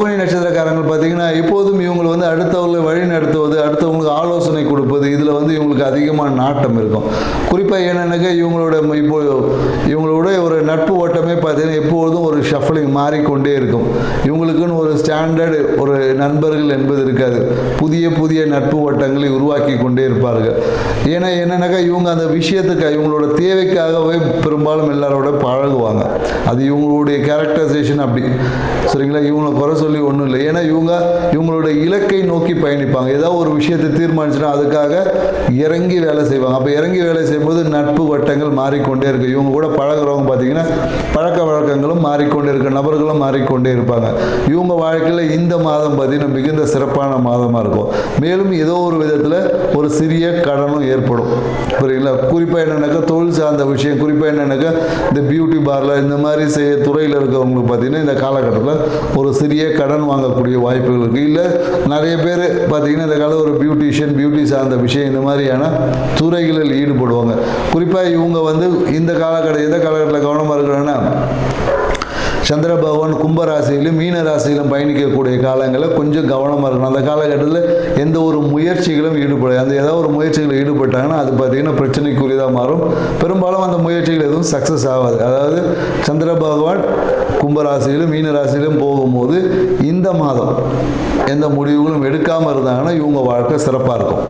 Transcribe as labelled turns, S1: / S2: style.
S1: நட்சத்திரக்காரங்கள் பார்த்தீங்கன்னா எப்போதும் இவங்களை வந்து அடுத்தவங்களை வழி நடத்துவது, அடுத்தவங்களுக்கு ஆலோசனை கொடுப்பது, இதில் வந்து இவங்களுக்கு அதிகமான நாட்டம் இருக்கும். குறிப்பாக என்னென்னாக்கா இவங்களோட ஒரு நட்பு ஓட்டமே பார்த்தீங்கன்னா எப்பொழுதும் ஒரு ஷஃபலிங் மாறிக்கொண்டே இருக்கும். இவங்களுக்குன்னு ஒரு ஸ்டாண்டர்டு ஒரு நண்பர்கள் என்பது இருக்காது. புதிய புதிய நட்பு ஓட்டங்களை உருவாக்கி கொண்டே இருப்பார்கள். ஏன்னா என்னென்னாக்கா இவங்க அந்த விஷயத்துக்கு இவங்களோட தேவைக்காகவே பெரும்பாலும் எல்லாரோட பழகுவாங்க. அது இவங்களுடைய கேரக்டரைசேஷன் அப்படி. சரிங்களா? இவங்களை குறை சொல்லி ஒன்றும் இல்லை. ஏன்னா இவங்களோட இலக்கை நோக்கி பயணிப்பாங்க. ஏதாவது ஒரு விஷயத்தை தீர்மானிச்சுன்னா அதுக்காக இறங்கி வேலை செய்வாங்க. அப்போ இறங்கி வேலை செய்யும்போது நட்பு வட்டங்கள் மாறிக்கொண்டே இருக்கு. இவங்க கூட பழகிறவங்க பார்த்தீங்கன்னா பழக்க வழக்கங்களும் மாறிக்கொண்டே இருக்க, நபர்களும் மாறிக்கொண்டே இருப்பாங்க. இவங்க வாழ்க்கையில் இந்த மாதம் பார்த்தீங்கன்னா மிகுந்த சிறப்பான மாதமாக இருக்கும். மேலும் ஏதோ ஒரு விதத்தில் ஒரு சிறிய கடனும் ஏற்படும். புரியுங்களா? குறிப்பாக என்னென்னாக்கா தொழில் சார்ந்த விஷயம், குறிப்பாக என்னென்னாக்கா இந்த பியூட்டி பார்லர் இந்த மாதிரி துறையில் இருக்கிறவங்களுக்கு பார்த்தீங்கன்னா இந்த காலகட்டத்தில் ஒரு சிறிய கடன் வாங்கக்கூடிய வாய்ப்புகள் இருக்குது. இல்லை நிறைய பேர் பார்த்தீங்கன்னா இந்த காலம் ஒரு பியூட்டி சார்ந்த விஷயம் இந்த மாதிரியான துறைகளில் ஈடுபடுவாங்க. குறிப்பாக இவங்க வந்து இந்த எந்த காலகட்டத்தில் கவனமாக இருக்கிறாங்கன்னா சந்திர பகவான் கும்பராசியிலும் மீன ராசியிலும் பயணிக்கக்கூடிய காலங்களில் கொஞ்சம் கவனமாக இருக்கணும். அந்த காலகட்டத்தில் எந்த ஒரு முயற்சிகளும் ஈடுபடாது. ஏதாவது ஒரு முயற்சிகளில் ஈடுபட்டாங்கன்னா அது பார்த்திங்கன்னா பிரச்சனைக்குரியதாக மாறும். பெரும்பாலும் அந்த முயற்சிகள் எதுவும் சக்ஸஸ் ஆகாது. அதாவது சந்திர பகவான் கும்பராசியிலும் மீன ராசியிலும் போகும்போது இந்த மாதம் எந்த முடிவுகளும் எடுக்காமல் இருந்தாங்கன்னா இவங்க வாழ்க்கை சிறப்பாக இருக்கும்.